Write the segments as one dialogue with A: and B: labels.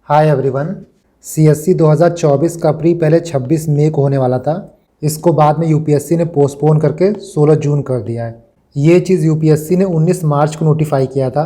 A: Hi everyone. CSC 2024 का pre पहले 26 मई को होने वाला था। इसको बाद में यूपीएससी ने पोस्टपोन करके 16 जून कर दिया है। ये चीज़ यूपीएससी ने 19 मार्च को नोटिफाई किया था।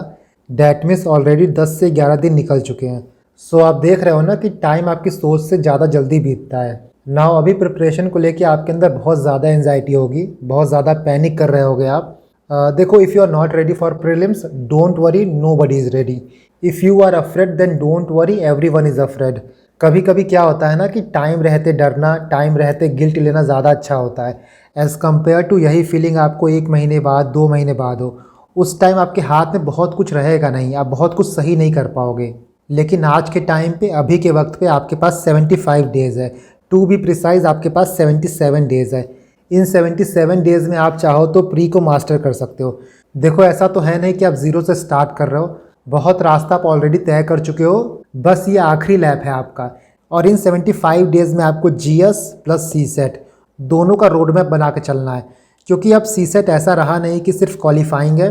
A: डैट मीन्स ऑलरेडी 10 से 11 दिन निकल चुके हैं। सो आप देख रहे हो ना कि टाइम आपकी सोच से ज़्यादा जल्दी बीतता है। नाउ अभी प्रिपरेशन को लेके आपके अंदर बहुत ज़्यादा एंजाइटी होगी, बहुत ज़्यादा पैनिक कर रहे होगे आप। देखो, if you are not ready for prelims, don't worry, nobody is ready. If you are afraid then don't worry, everyone is afraid. कभी कभी क्या होता है ना कि टाइम रहते डरना, टाइम रहते गिल्ट लेना ज़्यादा अच्छा होता है एज़ कम्पेयर टू यही फीलिंग आपको 1 महीने बाद 2 महीने बाद हो। उस टाइम आपके हाथ में बहुत कुछ रहेगा नहीं, आप बहुत कुछ सही नहीं कर पाओगे। लेकिन आज के टाइम पे, अभी के वक्त पे आपके पास 75 डेज़ है, टू बी प्रिसाइज आपके पास 77 डेज़ है। इन 77 डेज़ में आप चाहो तो प्री को मास्टर कर सकते हो। देखो, ऐसा तो है नहीं कि आप ज़ीरो से स्टार्ट कर रहे हो, बहुत रास्ता आप ऑलरेडी तय कर चुके हो, बस ये आखिरी लैप है आपका। और इन 75 डेज़ में आपको जीएस प्लस सीसेट दोनों का रोड मैप बना के चलना है। क्योंकि अब सीसेट ऐसा रहा नहीं कि सिर्फ क्वालिफाइंग है।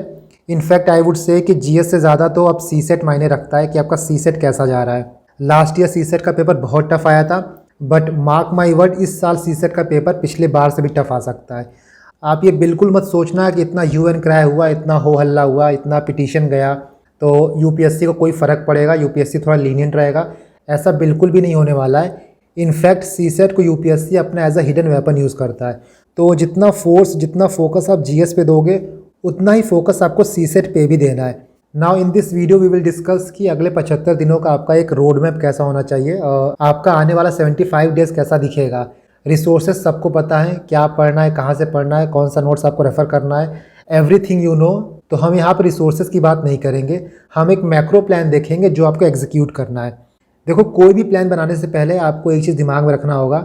A: इनफैक्ट आई वुड से कि जीएस से ज़्यादा तो अब सीसेट मायने रखता है कि आपका सीसेट कैसा जा रहा है। लास्ट ईयर सीसेट का पेपर बहुत टफ आया था, बट मार्क माई वर्ड, इस साल सीसेट का पेपर पिछले बार से भी टफ आ सकता है। आप ये बिल्कुल मत सोचना कि इतना ह्यू एंड क्राई हुआ, इतना हो हल्ला हुआ, इतना पिटीशन गया तो यूपीएससी को कोई फ़र्क पड़ेगा, यूपीएससी थोड़ा लीनियंट रहेगा। ऐसा बिल्कुल भी नहीं होने वाला है। इनफैक्ट सीसेट को यूपीएससी अपना as a hidden weapon use करता है। तो जितना फोर्स, जितना फोकस आप जीएस पे दोगे, उतना ही फोकस आपको सीसेट पे भी देना है। Now in this video we will discuss कि अगले 75 दिनों का आपका एक रोड मैप कैसा होना चाहिए, आपका आने वाला 75 डेज़ कैसा दिखेगा। रिसोर्सेज सबको पता है, क्या पढ़ना है, कहाँ से पढ़ना है, कौन सा नोट्स आपको रेफ़र करना है, एवरीथिंग यू नो। तो हम यहाँ पर रिसोर्सेज की बात नहीं करेंगे, हम एक मैक्रो प्लान देखेंगे जो आपको एग्जीक्यूट करना है। देखो, कोई भी प्लान बनाने से पहले आपको एक चीज़ दिमाग में रखना होगा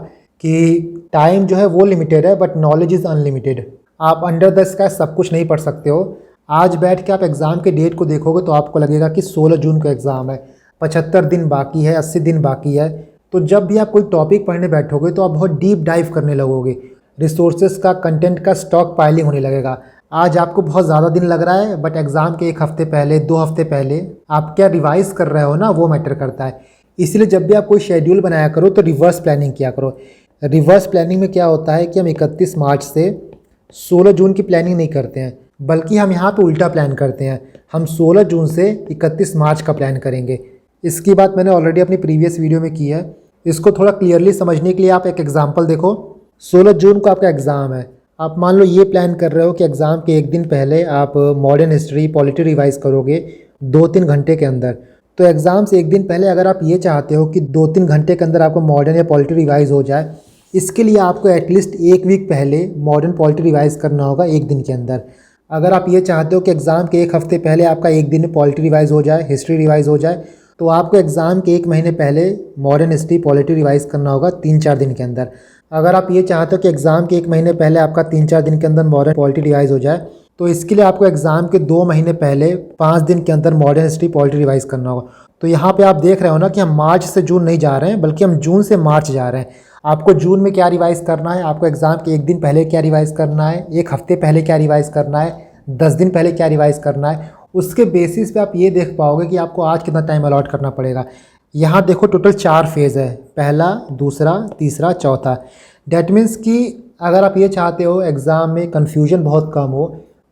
A: कि टाइम जो है वो लिमिटेड है, बट नॉलेज इज़ अनलिमिटेड। आप अंडर द स्काई सब कुछ नहीं पढ़ सकते हो। आज बैठ के आप एग्ज़ाम के डेट को देखोगे तो आपको लगेगा कि 16 जून को एग्ज़ाम है, 75 दिन बाकी है, 80 दिन बाकी है। तो जब भी आप कोई टॉपिक पढ़ने बैठोगे तो आप बहुत डीप डाइव करने लगोगे, रिसोर्सेज का, कंटेंट का स्टॉक पाइलिंग होने लगेगा। आज आपको बहुत ज़्यादा दिन लग रहा है, बट एग्ज़ाम के 1 हफ्ते पहले, 2 हफ्ते पहले आप क्या रिवाइज कर रहे हो ना, वो मैटर करता है। इसलिए जब भी आप कोई शेड्यूल बनाया करो तो रिवर्स प्लानिंग किया करो। रिवर्स प्लानिंग में क्या होता है कि हम 31 मार्च से 16 जून की प्लानिंग नहीं करते हैं, बल्कि हम यहाँ पे उल्टा प्लान करते हैं। हम 16 जून से 31 मार्च का प्लान करेंगे। इसकी बात मैंने ऑलरेडी अपनी प्रीवियस वीडियो में की है। इसको थोड़ा क्लियरली समझने के लिए आप एक एग्जांपल देखो। 16 जून को आपका एग्ज़ाम है। आप मान लो ये प्लान कर रहे हो कि एग्ज़ाम के 1 दिन पहले आप मॉडर्न हिस्ट्री, पॉलिटी रिवाइज़ करोगे 2-3 घंटे के अंदर। तो एग्ज़ाम से 1 दिन पहले अगर आप ये चाहते हो कि 2-3 घंटे के अंदर आपको मॉडर्न या पॉलिटी रिवाइज़ हो जाए, इसके लिए आपको एटलीस्ट 1 वीक पहले मॉडर्न पॉलिटी रिवाइज़ करना होगा 1 दिन के अंदर। अगर आप ये चाहते हो कि एग्ज़ाम के 1 हफ्ते पहले आपका 1 दिन में पॉलिटी रिवाइज़ हो जाए, हिस्ट्री रिवाइज़ हो जाए, तो आपको एग्ज़ाम के 1 महीने पहले मॉडर्न हिस्ट्री, पॉलिटी रिवाइज़ करना होगा 3-4 दिन के अंदर। अगर आप ये चाहते हो कि एग्ज़ाम के 1 महीने पहले आपका 3-4 दिन के अंदर मॉडर्न पॉलिटी रिवाइज़ हो जाए, तो इसके लिए आपको एग्ज़ाम के 2 महीने पहले 5 दिन के अंदर मॉडर्न हिस्ट्री, पॉलिटी रिवाइज़ करना होगा। तो यहाँ पे आप देख रहे हो ना कि हम मार्च से जून नहीं जा रहे हैं, बल्कि हम जून से मार्च जा रहे हैं। आपको जून में क्या रिवाइज़ करना है, आपको एग्ज़ाम के 1 दिन पहले क्या रिवाइज़ करना है, 1 हफ्ते पहले क्या रिवाइज़ करना है, 10 दिन पहले क्या रिवाइज़ करना है। उसके बेसिस पे आप ये देख पाओगे कि आपको आज कितना टाइम अलॉट करना पड़ेगा। यहाँ देखो, टोटल 4 फेज़ है, पहला, दूसरा, तीसरा, चौथा। डैट मीन्स कि अगर आप ये चाहते हो एग्ज़ाम में कन्फ्यूजन बहुत कम हो,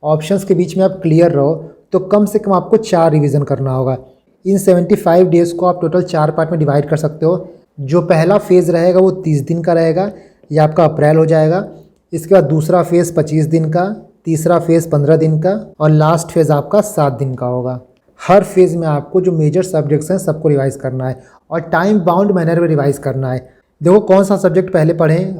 A: ऑप्शंस के बीच में आप क्लियर रहो, तो कम से कम आपको 4 रिवीजन करना होगा। इन 75 डेज़ को आप टोटल 4 पार्ट में डिवाइड कर सकते हो। जो पहला फेज़ रहेगा वो 30 दिन का रहेगा, ये आपका अप्रैल हो जाएगा। इसके बाद दूसरा फेज़ 25 दिन का, तीसरा फेज़ 15 दिन का, और लास्ट फेज़ आपका 7 दिन का होगा। हर फेज़ में आपको जो मेजर सब्जेक्ट्स हैं सबको रिवाइज़ करना है और टाइम बाउंड मैनर में रिवाइज़ करना है। देखो, कौन सा सब्जेक्ट पहले पढ़ें,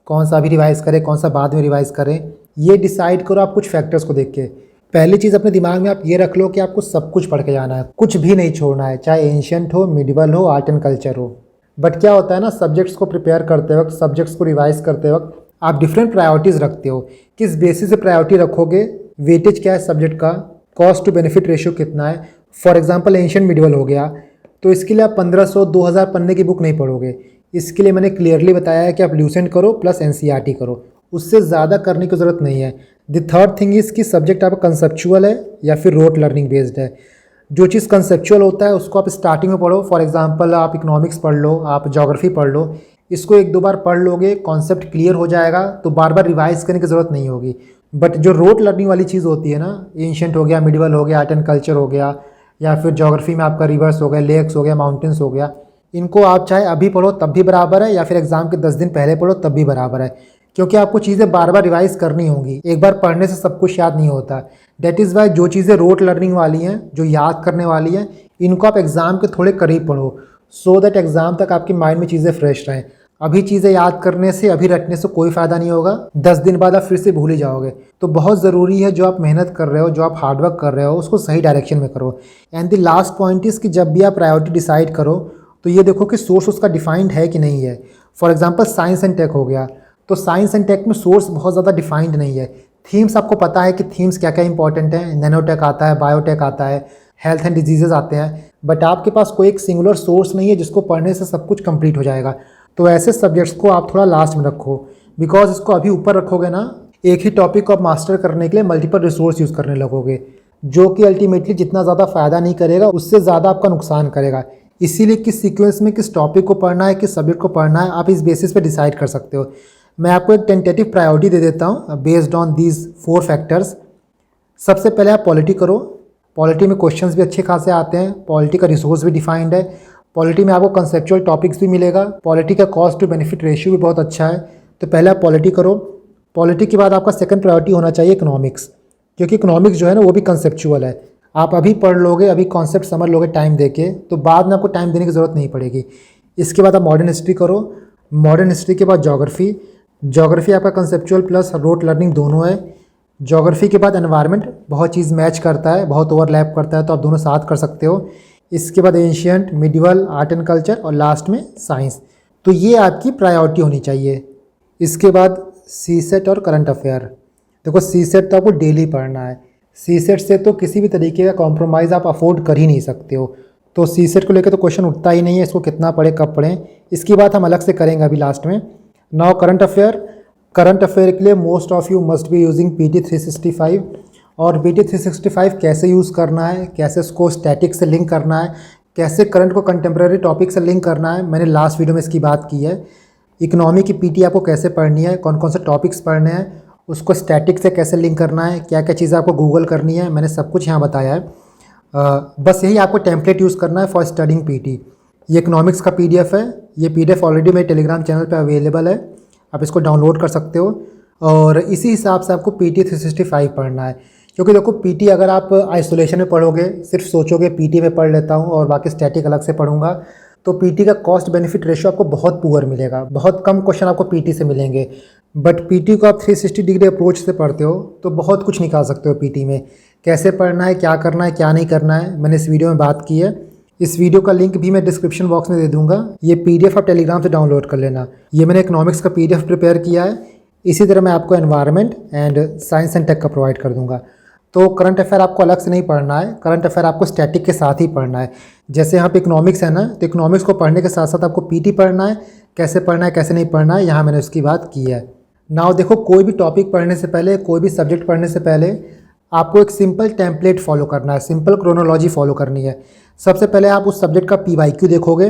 A: कौन सा अभी रिवाइज़ करें, कौन सा बाद में रिवाइज़ करें, ये डिसाइड करो आप कुछ फैक्टर्स को देख के। पहली चीज़ अपने दिमाग में आप ये रख लो कि आपको सब कुछ पढ़ के जाना है, कुछ भी नहीं छोड़ना है, चाहे एंशिएंट हो, मिडिवल हो, आर्ट एंड कल्चर हो। बट क्या होता है ना, सब्जेक्ट्स को प्रिपेयर करते वक्त, सब्जेक्ट्स को रिवाइज़ करते वक्त आप डिफरेंट प्रायोरिटीज़ रखते हो। किस बेसिस से प्रायोरिटी रखोगे, वेटेज क्या है सब्जेक्ट का, कॉस्ट टू बेनिफिट रेशियो कितना है। फॉर एग्जांपल एंशिएंट मिडिवल हो गया, तो इसके लिए आप 1500-2000 पन्ने की बुक नहीं पढ़ोगे। इसके लिए मैंने क्लियरली बताया है कि आप ल्यूसेंट करो प्लस एनसीईआरटी करो, उससे ज़्यादा करने की ज़रूरत नहीं है। द थर्ड थिंग इज़ कि सब्जेक्ट आपका कंसेप्चुअल है या फिर रोट लर्निंग बेस्ड है। जो चीज़ कंसेप्चुअल होता है उसको आप स्टार्टिंग में पढ़ो। फॉर एग्जांपल आप इकोनॉमिक्स पढ़ लो, आप ज्योग्राफी पढ़ लो, इसको एक दो बार पढ़ लोगे, कॉन्सेप्ट क्लियर हो जाएगा, तो बार बार रिवाइज करने की ज़रूरत नहीं होगी। बट जो रोट लर्निंग वाली चीज़ होती है ना, एंशिएंट हो गया, मिडिवल हो गया, आर्ट एंड कल्चर हो गया, या फिर ज्योग्राफी में आपका रिवर्स हो गया, लेक्स हो गया, माउंटेन्स हो गया, इनको आप चाहे अभी पढ़ो तब भी बराबर है, या फिर एग्जाम के 10 दिन पहले पढ़ो तब भी बराबर है, क्योंकि आपको चीज़ें बार बार रिवाइज करनी होंगी। एक बार पढ़ने से सब कुछ याद नहीं होता। दैट इज़ वाई जो चीज़ें रोट लर्निंग वाली हैं, जो याद करने वाली हैं, इनको आप एग्ज़ाम के थोड़े करीब पढ़ो, सो दैट एग्ज़ाम तक आपके माइंड में चीज़ें फ्रेश रहें। अभी चीज़ें याद करने से, अभी रटने से कोई फ़ायदा नहीं होगा, 10 दिन बाद आप फिर से भूल ही जाओगे। तो बहुत ज़रूरी है जो आप मेहनत कर रहे हो, जो आप हार्डवर्क कर रहे हो, उसको सही डायरेक्शन में करो। And the last point is कि जब भी आप प्रायोरिटी डिसाइड करो तो ये देखो कि सोर्स उसका डिफाइंड है कि नहीं है। For example science and tech हो गया, तो साइंस एंड टेक में सोर्स बहुत ज़्यादा डिफाइंड नहीं है। थीम्स आपको पता है कि थीम्स क्या क्या इंपॉर्टेंट है, नैनोटेक आता है, बायोटेक आता है, हेल्थ एंड डिजीजेज आते हैं, बट आपके पास कोई एक सिंगुलर सोर्स नहीं है जिसको पढ़ने से सब कुछ कंप्लीट हो जाएगा। तो ऐसे सब्जेक्ट्स को आप थोड़ा लास्ट में रखो, बिकॉज इसको अभी ऊपर रखोगे ना, एक ही टॉपिक को आप मास्टर करने के लिए मल्टीपल रिसोर्स यूज़ करने लगोगे, जो कि अल्टीमेटली जितना ज़्यादा फ़ायदा नहीं करेगा, उससे ज़्यादा आपका नुकसान करेगा। इसीलिए किस सीक्वेंस में किस टॉपिक को पढ़ना है, किस सब्जेक्ट को पढ़ना है, आप इस बेसिस पे डिसाइड कर सकते हो। मैं आपको एक टेंटेटिव प्रायोरिटी दे देता हूँ बेस्ड ऑन दीज 4 फैक्टर्स। सबसे पहले आप पॉलिटी करो। पॉलिटी में क्वेश्चंस भी अच्छे खासे आते हैं, पॉलिटी का रिसोर्स भी डिफाइंड है, पॉलिटी में आपको कंसेप्चुअल टॉपिक्स भी मिलेगा, पॉलिटी का कॉस्ट टू बेनिफिट रेशियो भी बहुत अच्छा है। तो पहले आप पॉलिटी करो। पॉलिटी के बाद आपका सेकंड प्रायोरिटी होना चाहिए इकोनॉमिक्स, क्योंकि इकोनॉमिक्स जो है ना वो भी कंसेप्चुअल है। आप अभी पढ़ लोगे, अभी कॉन्सेप्ट समझ लोगे टाइम देके, तो बाद में आपको टाइम देने की ज़रूरत नहीं पड़ेगी। इसके बाद आप मॉडर्न हिस्ट्री करो। मॉडर्न हिस्ट्री के बाद ज्योग्राफी। ज्योग्राफी आपका कंसेप्चुअल प्लस रोट लर्निंग दोनों है। ज्योग्राफी के बाद एनवायरनमेंट, बहुत चीज़ मैच करता है, बहुत ओवरलैप करता है, तो आप दोनों साथ कर सकते हो। इसके बाद ancient, medieval, art and culture, और लास्ट में साइंस। तो ये आपकी प्रायोरिटी होनी चाहिए। इसके बाद सीसेट और करंट अफेयर। देखो सीसेट तो आपको डेली पढ़ना है, सीसेट से तो किसी भी तरीके का कॉम्प्रोमाइज़ आप अफोर्ड कर ही नहीं सकते हो। तो सीसेट को लेकर तो क्वेश्चन उठता ही नहीं है, इसको कितना पढ़े, कब पढ़ें, इसकी बात हम अलग से करेंगे अभी लास्ट में। Now current affair. Current affair के लिए most of you must be using PT 365। और PT 365 कैसे यूज़ करना है, कैसे इसको स्टैटिक से लिंक करना है, कैसे करंट को कंटेम्प्रेरी टॉपिक से लिंक करना है, मैंने लास्ट वीडियो में इसकी बात की है। इकोनॉमी की PT आपको कैसे पढ़नी है, कौन कौन से टॉपिक्स पढ़ने हैं, उसको स्टैटिक से कैसे लिंक करना है, क्या क्या चीज़ें आपको गूगल करनी है, मैंने सब कुछ यहाँ बताया है। बस यही आपको टेम्पलेट यूज़ करना है फॉर स्टडिंग PT। ये इकोनॉमिक्स का PDF है। ये PDF ऑलरेडी मेरे टेलीग्राम चैनल पे अवेलेबल है, आप इसको डाउनलोड कर सकते हो। और इसी हिसाब से आपको PT 365 पढ़ना है, क्योंकि देखो PT अगर आप आइसोलेशन में पढ़ोगे, सिर्फ सोचोगे PT में पढ़ लेता हूँ और बाकी स्टैटिक अलग से पढ़ूंगा, तो PT का कॉस्ट बेनिफिट रेशियो आपको बहुत पुअर मिलेगा, बहुत कम क्वेश्चन आपको PT से मिलेंगे। बट PT को आप 360 डिग्री अप्रोच से पढ़ते हो तो बहुत कुछ निकाल सकते हो PT में। कैसे पढ़ना है, क्या करना है, क्या नहीं करना है, मैंने इस वीडियो में बात की है। इस वीडियो का लिंक भी मैं डिस्क्रिप्शन बॉक्स में दे दूंगा। ये PDF आप टेलीग्राम से डाउनलोड कर लेना। ये मैंने इकोनॉमिक्स का PDF प्रिपेयर किया है। इसी तरह मैं आपको environment and science and tech का प्रोवाइड कर दूंगा। तो करंट अफेयर आपको अलग से नहीं पढ़ना है, करंट अफेयर आपको स्टैटिक के साथ ही पढ़ना है। जैसे यहाँ पे इकोनॉमिक्स है ना, तो इकोनॉमिक्स को पढ़ने के साथ साथ आपको PT पढ़ना है, कैसे पढ़ना है, कैसे नहीं पढ़ना है, यहाँ मैंने उसकी बात की है। नाउ देखो, कोई भी टॉपिक पढ़ने से पहले, कोई भी सब्जेक्ट पढ़ने से पहले आपको एक सिंपल टेम्पलेट फॉलो करना है, सिंपल क्रोनोलॉजी फॉलो करनी है। सबसे पहले आप उस सब्जेक्ट का PYQ देखोगे।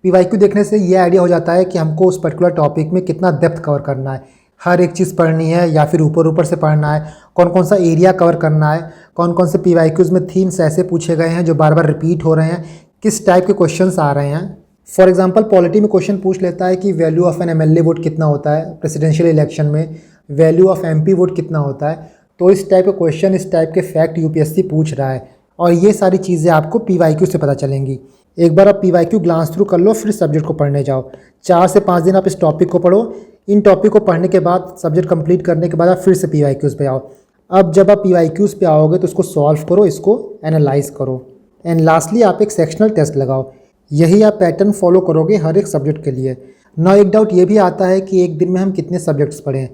A: PYQ देखने से ये आइडिया हो जाता है कि हमको उस पर्टिकुलर टॉपिक में कितना डेप्थ कवर करना है, हर एक चीज़ पढ़नी है या फिर ऊपर ऊपर से पढ़ना है, कौन कौन सा एरिया कवर करना है, कौन कौन से PYQs में थीम्स ऐसे पूछे गए हैं जो बार बार रिपीट हो रहे हैं, किस टाइप के क्वेश्चंस आ रहे हैं। फॉर एग्जांपल पॉलिटी में क्वेश्चन पूछ लेता है कि value of an MLA vote कितना होता है प्रेसिडेंशियल इलेक्शन में, वैल्यू ऑफ MP वोट कितना होता है। तो इस टाइप के क्वेश्चन, इस टाइप के फैक्ट UPSC पूछ रहा है, और ये सारी चीज़ें आपको PYQ से पता चलेंगी। एक बार आप PYQ ग्लांस थ्रू कर लो, फिर सब्जेक्ट को पढ़ने जाओ। 4 से 5 दिन आप इस टॉपिक को पढ़ो। इन टॉपिक को पढ़ने के बाद, सब्जेक्ट कंप्लीट करने के बाद आप फिर से PYQs पे आओ। अब जब आप PYQs पे आओगे तो इसको सॉल्व करो, इसको एनालाइज करो, एंड लास्टली आप एक सेक्शनल टेस्ट लगाओ। यही आप पैटर्न फॉलो करोगे हर एक सब्जेक्ट के लिए। ना एक डाउट ये भी आता है कि एक दिन में हम कितने सब्जेक्ट्स पढ़ें।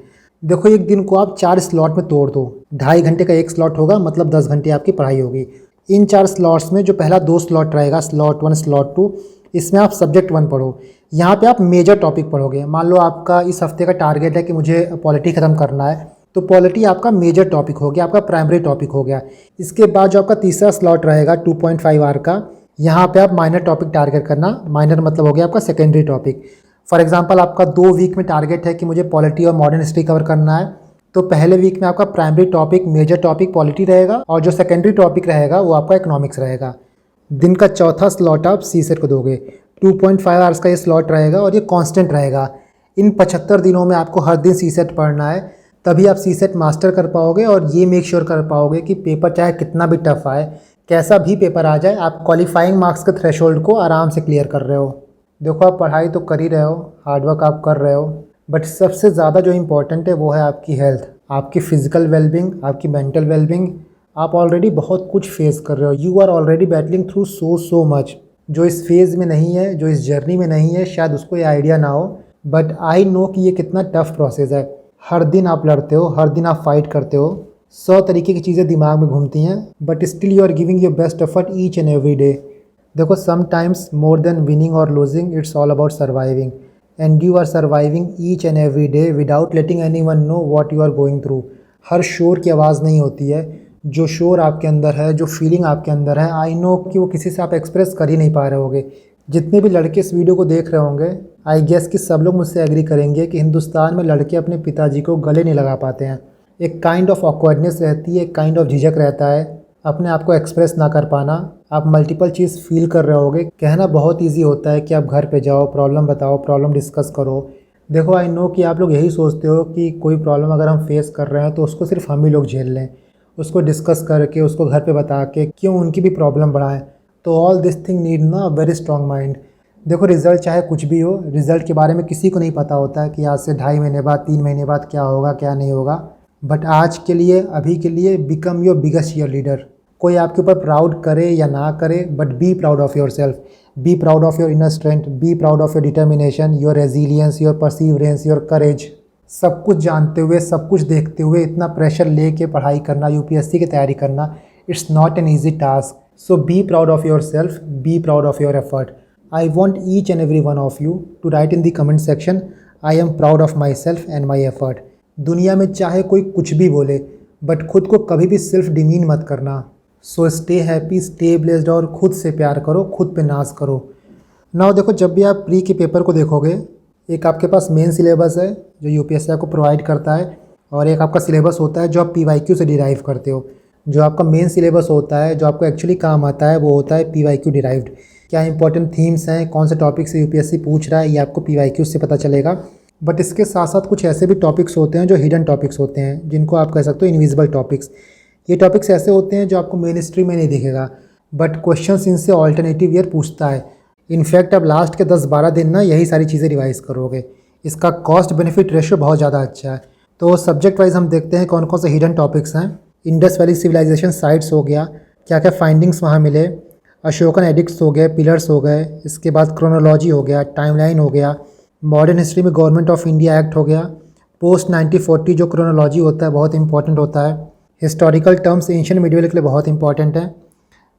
A: देखो, एक दिन को आप 4 स्लॉट में तोड़ दो, 2.5 घंटे का एक स्लॉट होगा, मतलब 10 घंटे आपकी पढ़ाई होगी। इन 4 स्लॉट्स में जो पहला 2 स्लॉट रहेगा, स्लॉट 1 स्लॉट 2, इसमें आप सब्जेक्ट 1 पढ़ो। यहाँ पे आप मेजर टॉपिक पढ़ोगे। मान लो आपका इस हफ्ते का टारगेट है कि मुझे पॉलिटी ख़त्म करना है, तो पॉलिटी आपका मेजर टॉपिक हो गया, आपका प्राइमरी टॉपिक हो गया। इसके बाद जो आपका तीसरा स्लॉट रहेगा 2.5 आवर का, यहाँ पे आप माइनर टॉपिक टारगेट करना। माइनर मतलब हो गया आपका सेकेंडरी टॉपिक। फॉर एग्जांपल आपका 2 वीक में टारगेट है कि मुझे पॉलिटी और मॉडर्न हिस्ट्री कवर करना है, तो पहले वीक में आपका primary topic major topic polity रहेगा और जो सेकेंडरी टॉपिक रहेगा वो आपका इकोनॉमिक्स रहेगा। दिन का चौथा स्लॉट आप सी सेट को दोगे। 2.5 आवर्स का ये स्लॉट रहेगा और ये कांस्टेंट रहेगा। इन 75 दिनों में आपको हर दिन सी सेट पढ़ना है, तभी आप सी सेट मास्टर कर पाओगे और ये मेक श्योर कर पाओगे कि पेपर चाहे कितना भी टफ आए, कैसा भी पेपर आ जाए, आप क्वालिफाइंग मार्क्स के थ्रेशोल्ड को आराम से क्लियर कर रहे हो। देखो आप पढ़ाई तो कर ही रहे हो, हार्डवर्क आप कर रहे हो, बट सबसे ज़्यादा जो इम्पोर्टेंट है वो है आपकी हेल्थ, आपकी फ़िज़िकल वेलबींग, आपकी मेंटल वेलबींग। आप ऑलरेडी बहुत कुछ फेस कर रहे हो, you are already battling through so much. जो इस फेज़ में नहीं है, जो इस जर्नी में नहीं है, शायद उसको ये आइडिया ना हो, बट आई नो कि ये कितना टफ प्रोसेस है। हर दिन आप लड़ते हो, हर दिन आप फाइट करते हो, 100 तरीके की चीज़ें दिमाग में घूमती हैं, but still you are giving your best effort each and every day. देखो समटाइम्स मोर देन विनिंग और losing, it's all about surviving, and you are surviving each and every day without letting anyone know what you are going through. हर शोर की आवाज़ नहीं होती है, जो शोर आपके अंदर है, जो फीलिंग आपके अंदर है, आई नो कि वो किसी से आप एक्सप्रेस कर ही नहीं पा रहे होगे। जितने भी लड़के इस वीडियो को देख रहे होंगे, आई गेस कि सब लोग मुझसे एग्री करेंगे कि हिंदुस्तान में लड़के अपने पिताजी को गले नहीं लगा पाते हैं। एक काइंड ऑफ ऑकवर्डनेस रहती है, एक काइंड ऑफ झिझक रहता है, अपने आप को एक्सप्रेस ना कर पाना। आप मल्टीपल चीज़ फील कर रहे होगे। कहना बहुत ईजी होता है कि आप घर पे जाओ, प्रॉब्लम बताओ, प्रॉब्लम डिस्कस करो। देखो आई नो कि आप लोग यही सोचते हो कि कोई प्रॉब्लम अगर हम फेस कर रहे हैं तो उसको सिर्फ हम ही लोग झेल लें, उसको डिस्कस करके, उसको घर पे बता के क्यों उनकी भी प्रॉब्लम बढ़ाएं। तो ऑल दिस थिंग नीड ना वेरी स्ट्रॉन्ग माइंड। देखो रिज़ल्ट चाहे कुछ भी हो, रिज़ल्ट के बारे में किसी को नहीं पता होता है कि आज से 2.5 महीने बाद, 3 महीने बाद क्या होगा क्या नहीं होगा। बट आज के लिए, अभी के लिए become your biggest year leader. कोई आपके ऊपर प्राउड करे या ना करे, but be proud of your self, be proud of your inner strength, be proud of your determination, your resilience, your perseverance, your करेज। सब कुछ जानते हुए, सब कुछ देखते हुए इतना प्रेशर लेके पढ़ाई करना, यूपीएससी की तैयारी करना, it's not an easy task. So be proud of your self, be proud of your effort. I want each and every one of you to write in the comment section, I am proud of myself and my effort। दुनिया में चाहे कोई कुछ भी बोले, but खुद को कभी भी सेल्फ डिमीन मत करना। So stay happy, stay blessed और खुद से प्यार करो, खुद पे नाज करो। नाउ देखो, जब भी आप प्री के पेपर को देखोगे, एक आपके पास मेन सिलेबस है जो यूपीएससी आपको प्रोवाइड करता है, और एक आपका सिलेबस होता है जो आप पीवाईक्यू से डिराइव करते हो। जो आपका मेन सिलेबस होता है, जो आपको एक्चुअली काम आता है, वो होता है पीवाईक्यू डिराइव्ड। क्या इंपॉर्टेंट थीम्स हैं, कौन से टॉपिक से यूपीएससी पूछ रहा है, ये आपको पीवाईक्यू से पता चलेगा। बट इसके साथ साथ कुछ ऐसे भी टॉपिक्स होते हैं जो हिडन टॉपिक्स होते हैं, जिनको आप कह सकते हो इनविजिबल टॉपिक्स। ये टॉपिक्स ऐसे होते हैं जो आपको मेन हिस्ट्री में नहीं दिखेगा, बट क्वेश्चंस इनसे ऑल्टरनेटिव ईयर पूछता है। इनफैक्ट अब लास्ट के 10-12 दिन ना यही सारी चीज़ें रिवाइज़ करोगे। इसका कॉस्ट बेनिफिट रेशियो बहुत ज़्यादा अच्छा है। तो सब्जेक्ट वाइज हम देखते हैं कौन कौन से हिडन टॉपिक्स हैं। इंडस वैली सिविलाइजेशन साइट्स हो गया, क्या क्या फाइंडिंग्स वहाँ मिले, अशोकन एडिक्ट्स हो गए, पिलर्स हो गए, इसके बाद क्रोनोलॉजी हो गया, टाइमलाइन हो गया, मॉडर्न हिस्ट्री में गवर्नमेंट ऑफ इंडिया एक्ट हो गया, पोस्ट 1940 जो क्रोनोलॉजी होता है बहुत इंपॉर्टेंट होता है, हिस्टोरिकल टर्म्स एंशिएंट मिडिवल के लिए बहुत इंपॉर्टेंट है।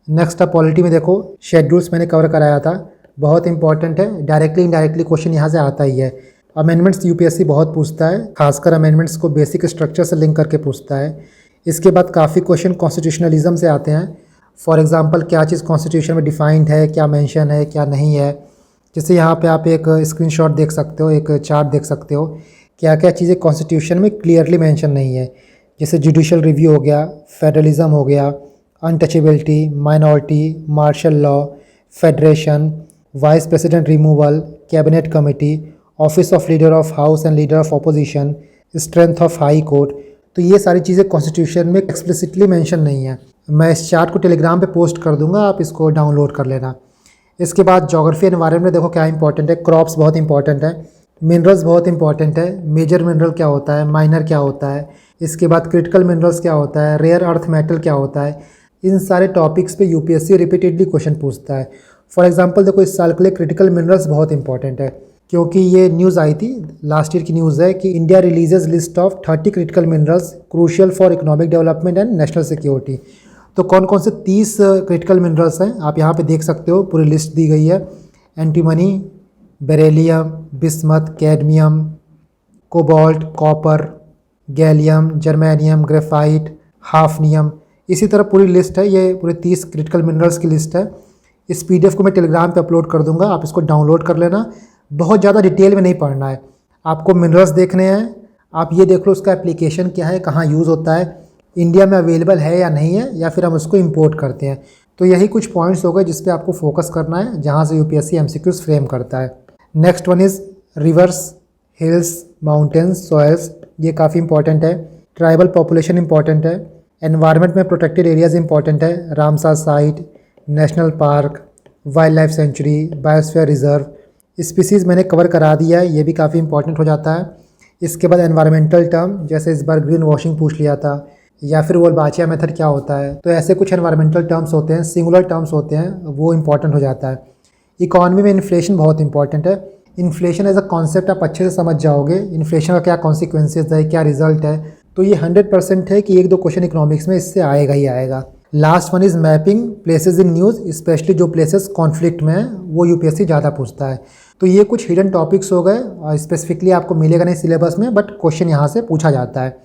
A: नेक्स्ट आप पॉलिटी में देखो, शेड्यूल्स मैंने कवर कराया था, बहुत इंपॉर्टेंट है। डायरेक्टली इनडायरेक्टली क्वेश्चन यहाँ से आता ही है। अमेंडमेंट्स यूपीएससी बहुत पूछता है, खासकर अमेंडमेंट्स को बेसिक स्ट्रक्चर से लिंक करके पूछता है। इसके बाद काफ़ी क्वेश्चन कॉन्स्टिट्यूशनलिज्म से आते हैं। फॉर एग्जांपल क्या चीज़ कॉन्स्टिट्यूशन में डिफाइंड है, क्या मेंशन है, क्या नहीं है। जैसे यहाँ पे आप एक स्क्रीनशॉट देख सकते हो, एक चार्ट देख सकते हो, क्या क्या चीज़ें कॉन्स्टिट्यूशन में क्लियरली मेंशन नहीं है। जैसे जुडिशल रिव्यू हो गया, फेडरलिज्म हो गया, untouchability, minority, martial law, federation, vice president removal, cabinet committee, office of leader of house and leader of opposition, strength of high court. तो ये सारी चीज़ें कॉन्स्टिट्यूशन में एक्सप्लिसिटली मेंशन नहीं है। मैं इस चार्ट को टेलीग्राम पे पोस्ट कर दूंगा, आप इसको डाउनलोड कर लेना। इसके बाद ज्योग्राफी एनवायरनमेंट में देखो क्या इंपॉर्टेंट है। क्रॉप्स बहुत इंपॉर्टेंट है, मिनरल्स बहुत इंपॉर्टेंट है, मेजर मिनरल क्या होता है, माइनर क्या होता है, इसके बाद क्रिटिकल मिनरल्स क्या होता है, रेयर अर्थ मेटल क्या होता है। इन सारे टॉपिक्स पे यूपीएससी रिपीटेडली क्वेश्चन पूछता है। फॉर एग्जांपल देखो, इस साल के लिए क्रिटिकल मिनरल्स बहुत इंपॉर्टेंट है, क्योंकि ये न्यूज़ आई थी, लास्ट ईयर की न्यूज़ है कि India releases list of 30 critical minerals crucial for economic development and national security. तो कौन कौन से 30 क्रिटिकल मिनरल्स हैं आप यहाँ पे देख सकते हो, पूरी लिस्ट दी गई है। Antimony, beryllium, bismuth, cadmium, cobalt, copper, gallium, germanium, graphite, hafnium, इसी तरह पूरी लिस्ट है। ये पूरे 30 क्रिटिकल मिनरल्स की लिस्ट है। इस PDF को मैं टेलीग्राम पे अपलोड कर दूंगा, आप इसको डाउनलोड कर लेना। बहुत ज़्यादा डिटेल में नहीं पढ़ना है, आपको मिनरल्स देखने हैं। आप ये देख लो उसका एप्लीकेशन क्या है, कहाँ यूज़ होता है, इंडिया में अवेलेबल है या नहीं है, या फिर हम उसको इंपोर्ट करते हैं। तो यही कुछ पॉइंट्स हो गए जिस पे आपको फोकस करना है, जहाँ से UPSC MCQs फ्रेम करता है। Next one is reverse, hills, mountains, soils, ये काफ़ी इंपॉर्टेंट है। ट्राइबल पॉपुलेशन इंपॉर्टेंट है। एनवायरनमेंट में प्रोटेक्टेड एरियाज इंपॉर्टेंट है, Ramsar site, national park, wild life sanctuary, biosphere reserve. Species मैंने कवर करा दिया है, ये भी काफ़ी इंपॉर्टेंट हो जाता है। इसके बाद एनवायरमेंटल टर्म, जैसे इस बार ग्रीन वॉशिंग पूछ लिया था, या फिर वोल्बाचिया मेथड क्या होता है, तो ऐसे कुछ एनवायरमेंटल टर्म्स होते हैं, सिंगुलर टर्म्स होते हैं, वो इंपॉर्टेंट हो जाता है। इकॉनमी में इन्फ्लेशन बहुत इंपॉर्टेंट है। इन्फ्लेशन एज अ कॉन्सेप्ट आप अच्छे से समझ जाओगे, इन्फ्लेशन का क्या कॉन्सिक्वेंसेज है, क्या रिजल्ट है, तो ये 100% है कि 1-2 क्वेश्चन इकोनॉमिक्स में इससे आएगा ही आएगा। Last one is mapping places in news, specially जो प्लेसेस कॉन्फ्लिक्ट में है वो UPSC ज़्यादा पूछता है। तो ये कुछ हिडन टॉपिक्स हो गए और स्पेसिफिकली आपको मिलेगा नहीं सिलेबस में, बट क्वेश्चन यहाँ से पूछा जाता है।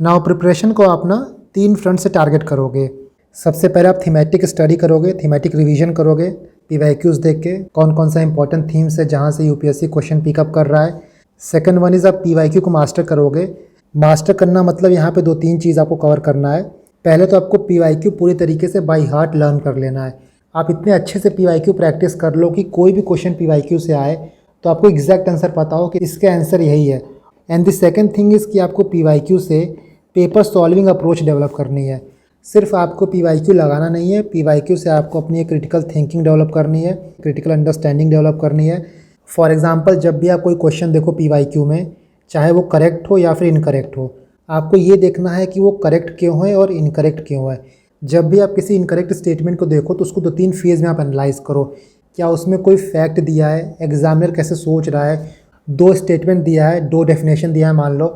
A: नाउ प्रिपरेशन को अपना 3 फ्रंट से टारगेट करोगे। सबसे पहले आप थीमेटिक स्टडी करोगे, थीमेटिक रिवीजन करोगे, PYQs देख के कौन कौन सा इंपॉर्टेंट थीम्स है जहाँ से UPSC क्वेश्चन पिकअप कर रहा है। सेकंड वन इज़ आप PYQ को मास्टर करोगे। मास्टर करना मतलब यहाँ पे 2-3 चीज़ आपको कवर करना है। पहले तो आपको PYQ पूरी तरीके से बाय हार्ट लर्न कर लेना है। आप इतने अच्छे से PYQ प्रैक्टिस कर लो कि कोई भी क्वेश्चन PYQ से आए तो आपको एग्जैक्ट आंसर पता हो कि इसका आंसर यही है। And the second thing is कि आपको PYQ से पेपर सॉल्विंग अप्रोच डेवलप करनी है। सिर्फ आपको PYQ लगाना नहीं है, PYQ से आपको अपनी एक क्रिटिकल थिंकिंग डेवलप करनी है, क्रिटिकल अंडरस्टैंडिंग डेवलप करनी है। फॉर एग्जांपल जब भी आप कोई क्वेश्चन देखो PYQ में, चाहे वो करेक्ट हो या फिर इनकरेक्ट हो, आपको ये देखना है कि वो करेक्ट क्यों है और इनकरेक्ट क्यों है। जब भी आप किसी इनकरेक्ट स्टेटमेंट को देखो तो उसको 2-3 फेज़ में आप एनालाइज करो। क्या उसमें कोई फैक्ट दिया है, एग्जामिनर कैसे सोच रहा है, 2 स्टेटमेंट दिया है, 2 डेफिनेशन दिया है मान लो,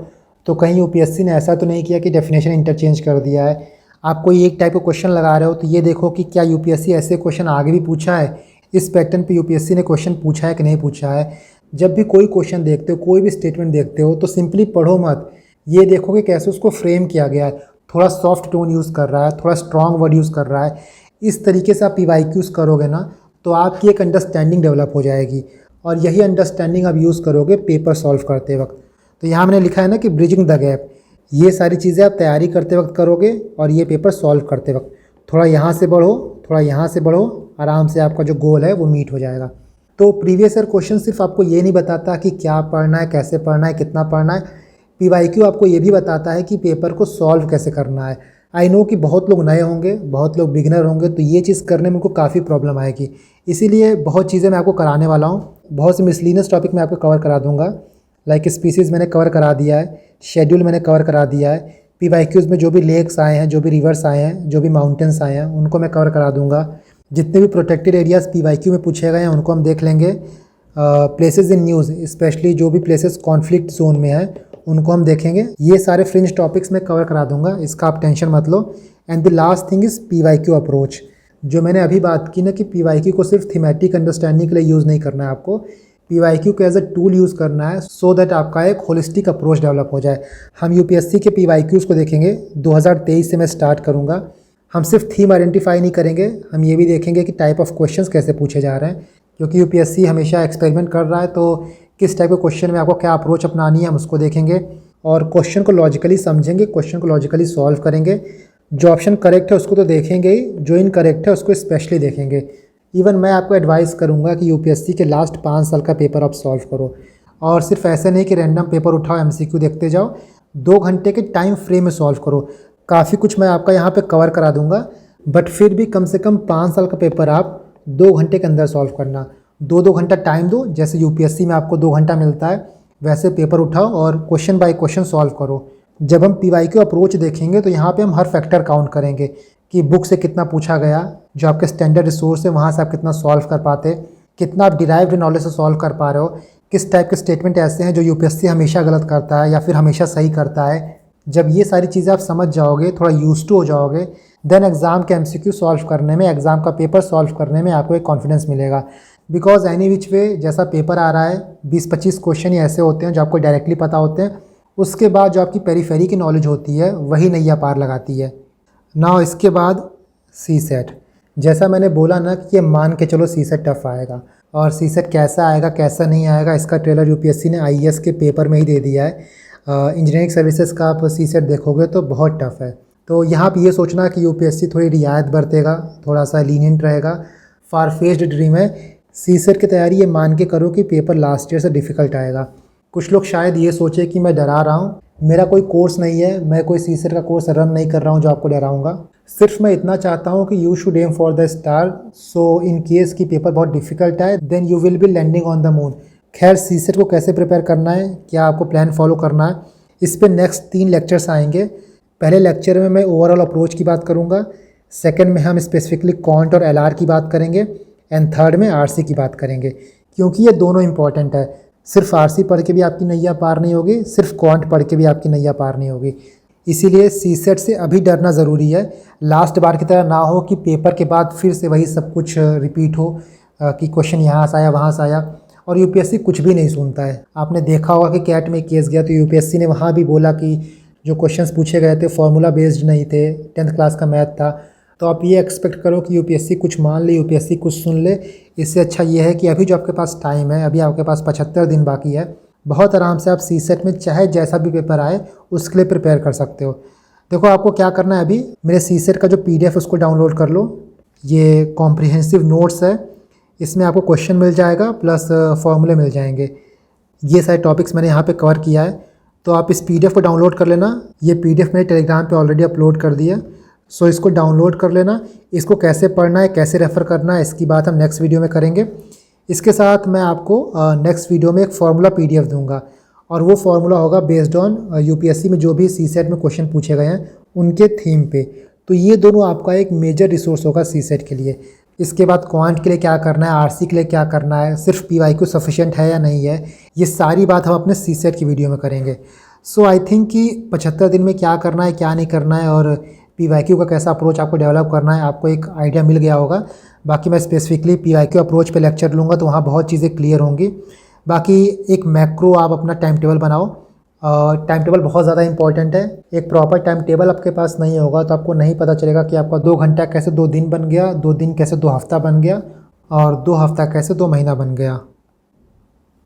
A: तो कहीं UPSC ने ऐसा तो नहीं किया कि डेफिनेशन इंटरचेंज कर दिया है। आप कोई एक टाइप का क्वेश्चन लगा रहे हो तो ये देखो कि क्या UPSC ऐसे क्वेश्चन आगे भी पूछा है, इस पैटर्न पे UPSC ने क्वेश्चन पूछा है कि नहीं पूछा है। जब भी कोई क्वेश्चन देखते हो, कोई भी स्टेटमेंट देखते हो, तो सिंपली पढ़ो मत, ये देखो कि कैसे उसको फ्रेम किया गया है। थोड़ा सॉफ्ट टोन यूज़ कर रहा है, थोड़ा स्ट्रॉन्ग वर्ड यूज़ कर रहा है। इस तरीके से आप PYQs करोगे ना तो आपकी एक अंडरस्टैंडिंग डेवलप हो जाएगी, और यही अंडरस्टैंडिंग आप यूज़ करोगे पेपर सॉल्व करते वक्त। तो यहाँ मैंने लिखा है ना कि ब्रिजिंग द गैप, ये सारी चीज़ें आप तैयारी करते वक्त करोगे और ये पेपर सॉल्व करते वक्त। थोड़ा यहाँ से बढ़ो, थोड़ा यहाँ से बढ़ो, आराम से आपका जो गोल है वो मीट हो जाएगा। तो प्रीवियस ईयर क्वेश्चन सिर्फ आपको ये नहीं बताता कि क्या पढ़ना है, कैसे पढ़ना है, कितना पढ़ना है। PYQ आपको ये भी बताता है कि पेपर को सॉल्व कैसे करना है। आई नो कि बहुत लोग नए होंगे, बहुत लोग बिगिनर होंगे, तो ये चीज़ करने में उनको काफ़ी प्रॉब्लम आएगी। इसीलिए बहुत चीज़ें मैं आपको कराने वाला हूँ, बहुत से मिसलिनियस टॉपिक मैं आपको कवर करा दूँगा। लाइक स्पीसीज़ मैंने कवर करा दिया है, शेड्यूल मैंने कवर करा दिया है, PYQs में जो भी लेक्स आए हैं, जो भी रिवर्स आए हैं, जो भी माउंटेन्स आए हैं, उनको मैं कवर करा दूँगा। जितने भी प्रोटेक्टेड एरियाज़ PYQ में पूछे गए हैं उनको हम देख लेंगे। प्लेसेस इन न्यूज़, स्पेशली जो भी प्लेसेस कॉन्फ्लिक्ट जोन में है उनको हम देखेंगे। ये सारे फ्रिंज टॉपिक्स मैं कवर करा दूंगा, इसका आप टेंशन मत लो। And the last thing is PYQ approach, जो मैंने अभी बात की ना कि PYQ को सिर्फ थीमेटिक अंडरस्टैंडिंग के लिए यूज़ नहीं करना है, आपको PYQ को एज अ टूल यूज़ करना है, सो दैट आपका एक होलिस्टिक अप्रोच डेवलप हो जाए। हम UPSC के PYQs को देखेंगे, 2023 से मैं स्टार्ट करूँगा। हम सिर्फ थीम आइडेंटिफाई नहीं करेंगे, हम ये भी देखेंगे कि टाइप ऑफ क्वेश्चंस कैसे पूछे जा रहे हैं, क्योंकि UPSC हमेशा एक्सपेरिमेंट कर रहा है। तो किस टाइप के क्वेश्चन में आपको क्या अप्रोच अपनानी है हम उसको देखेंगे, और क्वेश्चन को लॉजिकली समझेंगे, क्वेश्चन को लॉजिकली सॉल्व करेंगे। जो ऑप्शन करेक्ट है उसको तो देखेंगे ही, जो इनकरेक्ट है उसको स्पेशली देखेंगे। इवन मैं आपको एडवाइस करूंगा कि UPSC के लास्ट 5 साल का पेपर आप सॉल्व करो, और सिर्फ ऐसे नहीं कि रैंडम पेपर उठाओ MCQ देखते जाओ, 2 घंटे के टाइम फ्रेम में सॉल्व करो। काफ़ी कुछ मैं आपका यहाँ पे कवर करा दूंगा, बट फिर भी कम से कम 5 साल का पेपर आप 2 घंटे के अंदर सॉल्व करना। 2-2 घंटा टाइम दो, जैसे UPSC में आपको 2 घंटा मिलता है वैसे पेपर उठाओ और क्वेश्चन बाय क्वेश्चन सॉल्व करो। जब हम PYQ अप्रोच देखेंगे तो यहाँ पे हम हर फैक्टर काउंट करेंगे कि बुक से कितना पूछा गया, जो आपके स्टैंडर्ड रिसोर्स है वहाँ से आप कितना सॉल्व कर पाते, कितना आप डिराइव्ड नॉलेज से सॉल्व कर पा रहे हो, किस टाइप के स्टेटमेंट ऐसे हैं जो UPSC हमेशा गलत करता है या फिर हमेशा सही करता है। जब ये सारी चीज़ें आप समझ जाओगे, थोड़ा यूज टू हो जाओगे, देन एग्ज़ाम के MCQ सॉल्व करने में, एग्ज़ाम का पेपर सॉल्व करने में आपको एक कॉन्फिडेंस मिलेगा। बिकॉज एनी विच वे जैसा पेपर आ रहा है, 20-25 क्वेश्चन ही ऐसे होते हैं जो आपको डायरेक्टली पता होते हैं, उसके बाद जो आपकी पेरीफेरी की नॉलेज होती है वही नैया पार लगाती है। ना इसके बाद सी सेट, जैसा मैंने बोला ना कि ये मान के चलो सी सेट टफ आएगा, और सी सेट कैसा आएगा कैसा नहीं आएगा इसका ट्रेलर यूपीएससी ने आईएएस के पेपर में ही दे दिया है। इंजीनियरिंग सर्विसेज का आप सी सेट देखोगे तो बहुत टफ है। तो यहाँ पे ये सोचना कि यूपीएससी थोड़ी रियायत बरतेगा, थोड़ा सा लीनियंट रहेगा, फारफेच्ड ड्रीम है। सी सेट की तैयारी ये मान के करो कि पेपर लास्ट ईयर से डिफ़िकल्ट आएगा। कुछ लोग शायद ये सोचे कि मैं डरा रहा हूँ, मेरा कोई कोर्स नहीं है, मैं कोई सी सेट का कोर्स रन नहीं कर रहा हूँ जो आपको डराऊँगा। सिर्फ मैं इतना चाहता हूँ कि you should aim for the star, so in case की पेपर बहुत डिफिकल्ट है then you will be landing on the moon. खैर सी सेट को कैसे प्रिपेयर करना है, क्या आपको प्लान फॉलो करना है, इस पे नेक्स्ट 3 लेक्चर्स आएंगे। पहले लेक्चर में मैं ओवरऑल अप्रोच की बात करूँगा, सेकंड में हम स्पेसिफिकली क्वांट और एलआर की बात करेंगे, एंड थर्ड में आरसी की बात करेंगे, क्योंकि ये दोनों इंपॉर्टेंट है। सिर्फ आरसी पढ़ के भी आपकी नैया पार नहीं होगी, सिर्फ क्वांट पढ़ के भी आपकी नैया पार नहीं होगी। इसीलिए सी सेट से अभी डरना ज़रूरी है। लास्ट बार की तरह ना हो कि पेपर के बाद फिर से वही सब कुछ रिपीट हो, कि क्वेश्चन यहाँ से आया वहाँ से आया, और यूपीएससी कुछ भी नहीं सुनता है। आपने देखा होगा कि कैट में केस गया तो यूपीएससी ने वहाँ भी बोला कि जो क्वेश्चंस पूछे गए थे फार्मूला बेस्ड नहीं थे, 10th क्लास का मैथ था। तो आप ये एक्सपेक्ट करो कि यूपीएससी कुछ मान ले, यूपीएससी कुछ सुन ले। इससे अच्छा ये है कि अभी जो आपके पास टाइम है, अभी आपके पास 75 दिन बाकी है, बहुत आराम से आप सी सेट में चाहे जैसा भी पेपर आए उसके लिए प्रिपेयर कर सकते हो। देखो आपको क्या करना है, अभी मेरे सी सेट का जो PDF उसको डाउनलोड कर लो। ये कॉम्प्रिहेंसिव नोट्स है, इसमें आपको क्वेश्चन मिल जाएगा प्लस फॉर्मूले मिल जाएंगे। ये सारे टॉपिक्स मैंने यहाँ पे कवर किया है, तो आप इस PDF को डाउनलोड कर लेना। ये PDF मैंने टेलीग्राम पे ऑलरेडी अपलोड कर दिया, सो इसको डाउनलोड कर लेना। इसको कैसे पढ़ना है, कैसे रेफ़र करना है, इसकी बात हम नेक्स्ट वीडियो में करेंगे। इसके साथ मैं आपको नेक्स्ट वीडियो में एक फार्मूला PDF दूंगा, और वो फार्मूला होगा बेस्ड ऑन यूपीएससी में जो भी सी सेट में क्वेश्चन पूछे गए हैं उनके थीम पे। तो ये दोनों आपका एक मेजर रिसोर्स होगा सी सेट के लिए। इसके बाद क्वांट के लिए क्या करना है, आरसी के लिए क्या करना है, सिर्फ PYQ सफिशिएंट है या नहीं है, ये सारी बात हम अपने सी सेट की वीडियो में करेंगे। सो आई थिंक कि 75 दिन में क्या करना है क्या नहीं करना है, और PYQ का कैसा अप्रोच आपको डेवलप करना है, आपको एक आइडिया मिल गया होगा। बाकी मैं स्पेसिफिकली PYQ अप्रोच पे लेक्चर लूँगा तो वहाँ बहुत चीज़ें क्लियर होंगी। बाकी एक मैक्रो आप अपना टाइम टेबल बनाओ, टाइम टेबल बहुत ज़्यादा इंपॉर्टेंट है। एक प्रॉपर टाइम टेबल आपके पास नहीं होगा तो आपको नहीं पता चलेगा कि आपका 2 घंटा कैसे 2 दिन बन गया, 2 दिन कैसे 2 हफ्ता बन गया, और 2 हफ्ता कैसे 2 महीना बन गया।